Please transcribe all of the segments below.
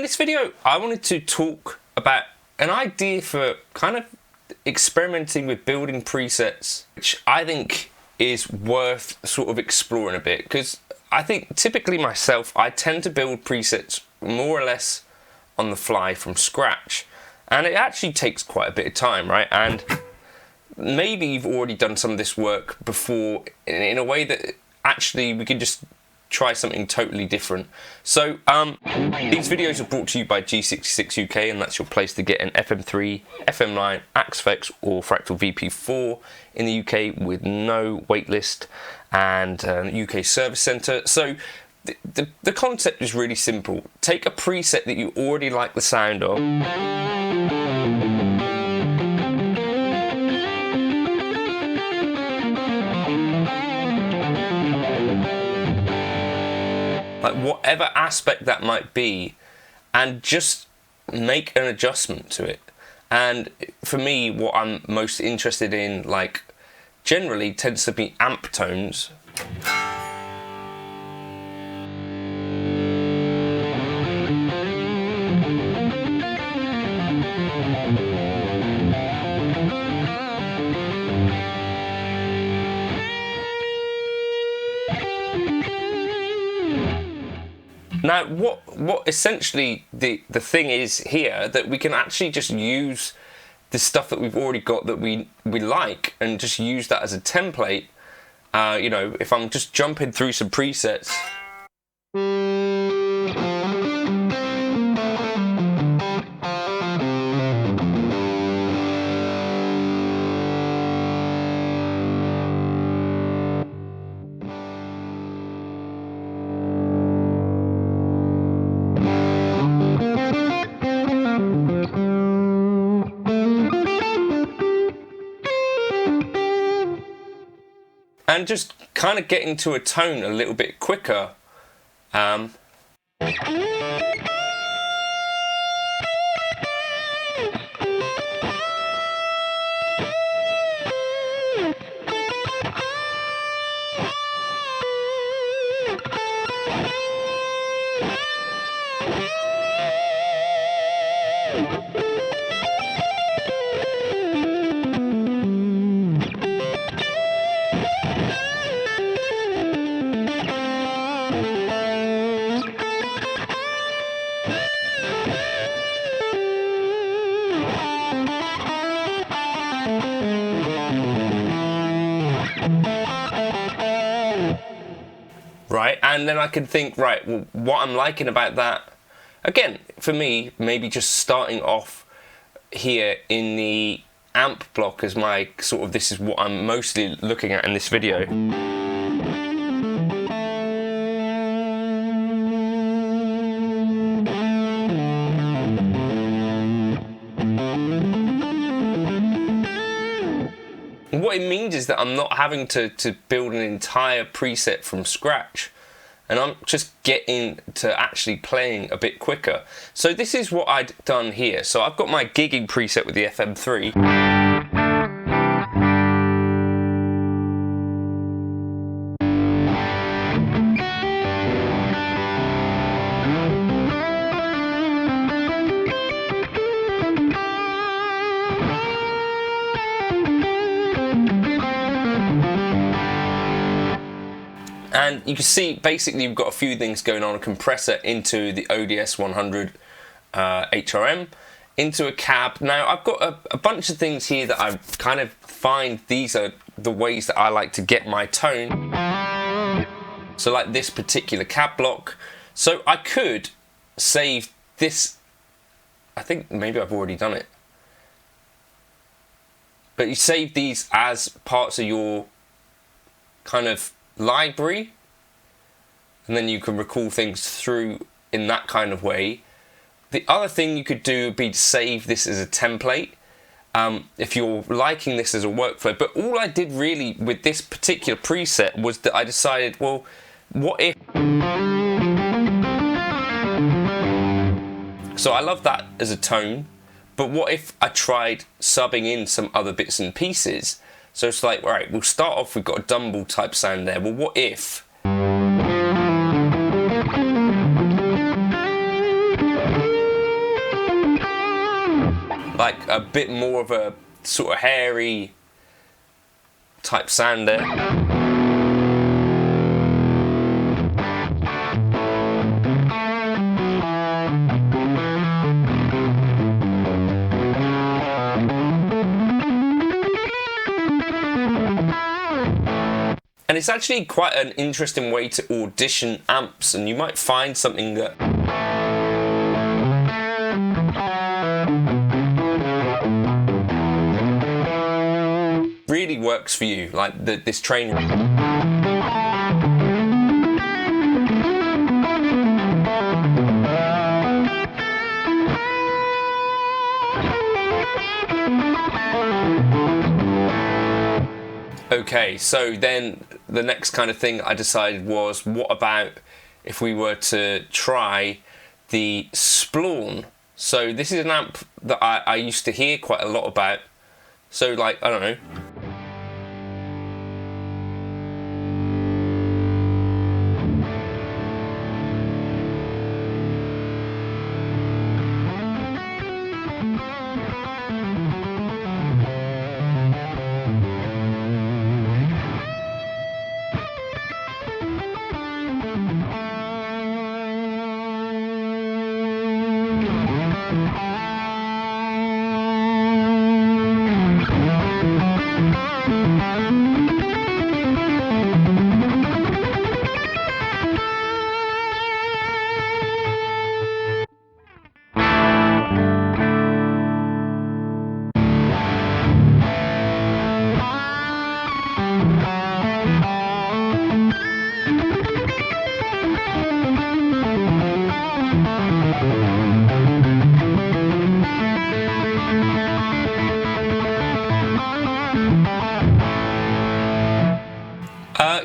this video, I wanted to talk about an idea for kind of experimenting with building presets, which I think is worth sort of exploring a bit, because I think typically myself, I tend to build presets more or less on the fly from scratch, and it actually takes quite a bit of time, right? And maybe you've already done some of this work before in a way that actually we can just try something totally different. So these videos are brought to you by G66 UK, and that's your place to get an FM3, FM9, Axfx or Fractal VP4 in the UK with no waitlist and an UK service centre. So the concept is really simple. Take a preset that you already like the sound of, like whatever aspect that might be, and just make an adjustment to it. And for me, what I'm most interested in, like, generally tends to be amp tones. Now, what essentially the thing is here, that we can actually just use the stuff that we've already got that we like, and just use that as a template. You know, if I'm just jumping through some presets. And just kind of get into a tone a little bit quicker. Right, and then I can think, right, well, what I'm liking about that, again, for me, maybe just starting off here in the amp block as my sort of, this is what I'm mostly looking at in this video. What it means is that I'm not having to build an entire preset from scratch, and I'm just getting to actually playing a bit quicker. So this is what I'd done here. So I've got my gigging preset with the FM3. And you can see basically you've got a few things going on: a compressor into the ODS 100 HRM, into a cab. Now I've got a bunch of things here that I kind of find these are the ways that I like to get my tone. So like this particular cab block. So I could save this. I think maybe I've already done it. But you save these as parts of your kind of library, and then you can recall things through in that kind of way. The other thing you could do would be to save this as a template if you're liking this as a workflow. But all I did really with this particular preset was that I decided, well, what if... So I love that as a tone, but what if I tried subbing in some other bits and pieces? So it's like, right, we'll start off, we've got a Dumble type sound there. Well, what if... like a bit more of a sort of hairy type sound there. And it's actually quite an interesting way to audition amps, and you might find something that really works for you, like this Trainwreck. Okay, so then the next kind of thing I decided was, what about if we were to try the Splawn? So this is an amp that I used to hear quite a lot about. So like, I don't know.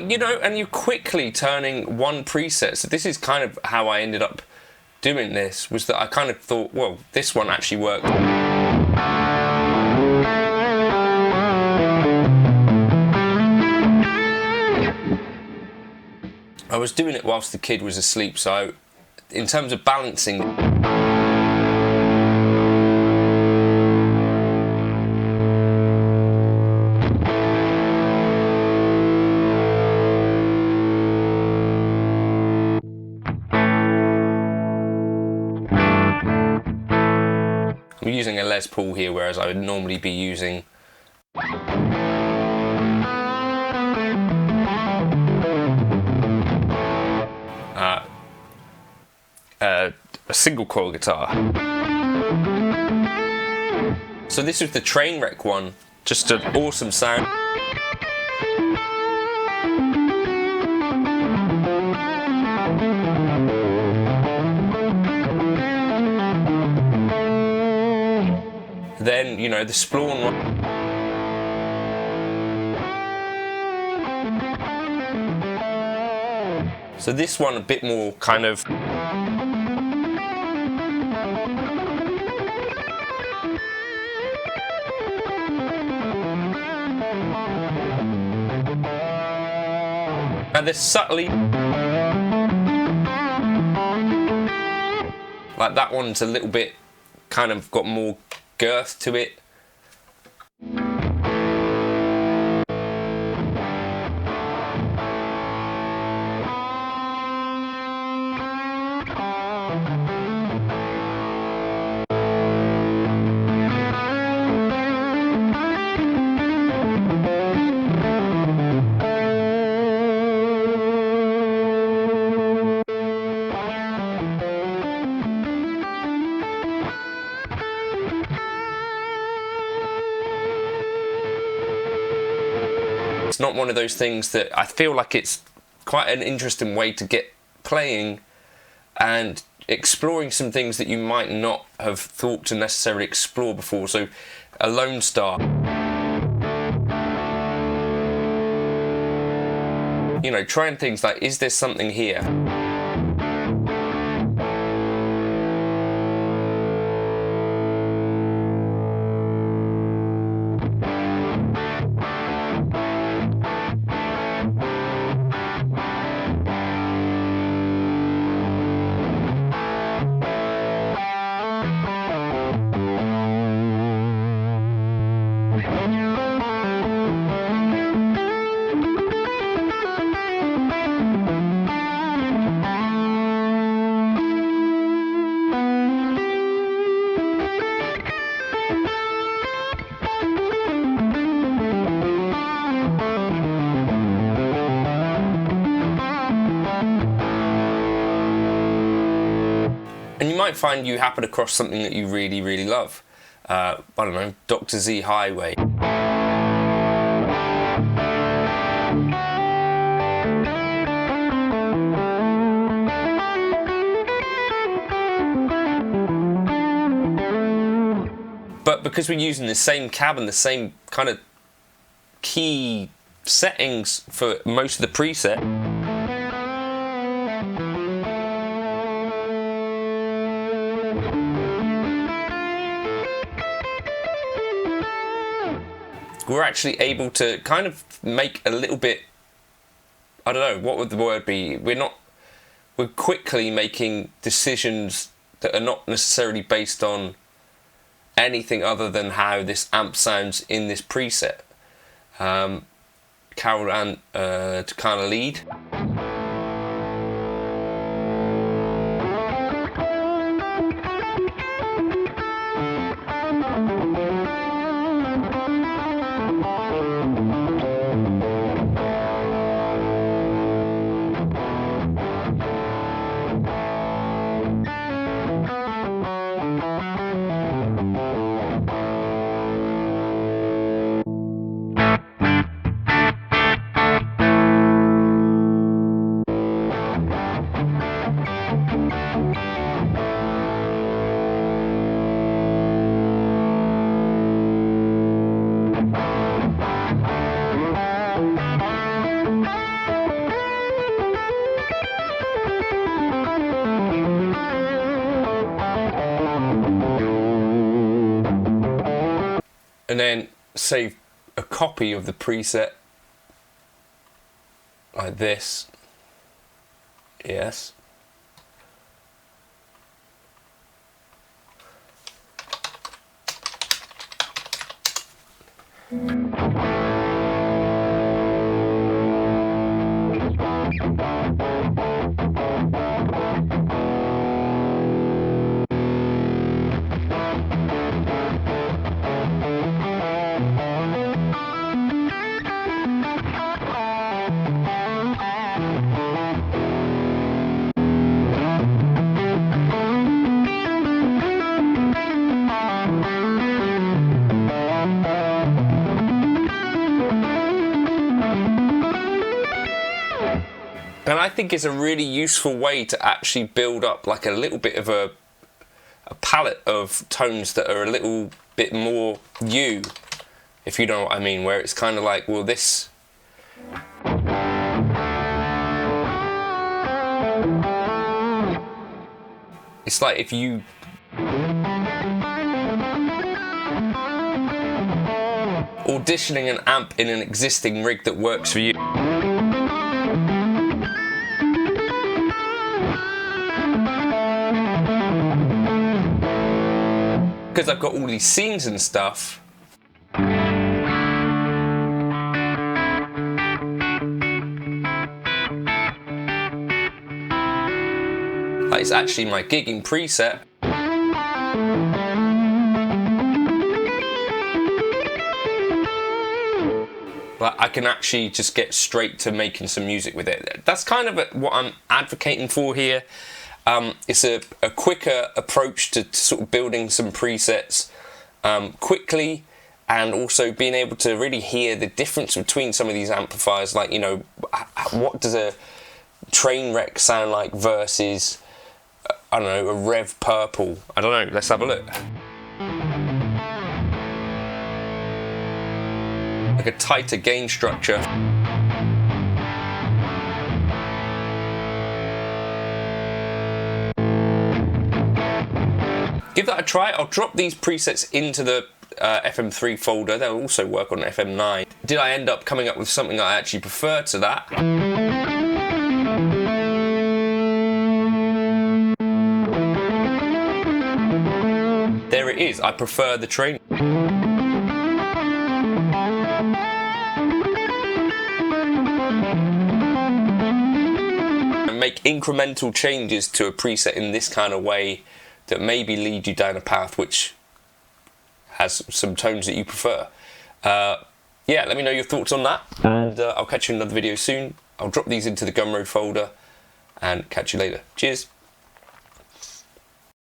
You know, and you're quickly turning one preset. So this is kind of how I ended up doing this, was that I kind of thought, well, this one actually worked. I was doing it whilst the kid was asleep, so in terms of balancing, I'm using a Les Paul here, whereas I would normally be using a single coil guitar. So this was the Trainwreck one, just an awesome sound. Then, you know, the Splawn one. So this one a bit more kind of and this subtly, like that one's a little bit kind of got more girth to it. It's not one of those things that I feel like it's quite an interesting way to get playing and exploring some things that you might not have thought to necessarily explore before. So a Lone Star, you know, trying things like, is there something here? might find you happen across something that you really, really love. I don't know, Dr. Z Highway. But because we're using the same cab and the same kind of key settings for most of the preset, we're actually able to kind of make a little bit, I don't know, what would the word be? We're quickly making decisions that are not necessarily based on anything other than how this amp sounds in this preset. Carol and to kind of lead. And then save a copy of the preset like this. Yes. And I think it's a really useful way to actually build up like a little bit of a palette of tones that are a little bit more you, if you know what I mean, where it's kind of like, well, this... It's like if you... auditioning an amp in an existing rig that works for you. Because I've got all these scenes and stuff, like it's actually my gigging preset. Like I can actually just get straight to making some music with it. That's kind of what I'm advocating for here. It's a quicker approach to sort of building some presets quickly, and also being able to really hear the difference between some of these amplifiers. Like, you know, what does a Trainwreck sound like versus, I don't know, a Rev Purple? I don't know, let's have a look. Like a tighter gain structure. Give that a try. I'll drop these presets into the FM3 folder. They'll also work on FM9. Did I end up coming up with something I actually prefer to that? There it is. I prefer the train. And make incremental changes to a preset in this kind of way that maybe lead you down a path which has some tones that you prefer. Yeah, let me know your thoughts on that, and I'll catch you in another video soon. I'll drop these into the Gumroad folder and catch you later. Cheers.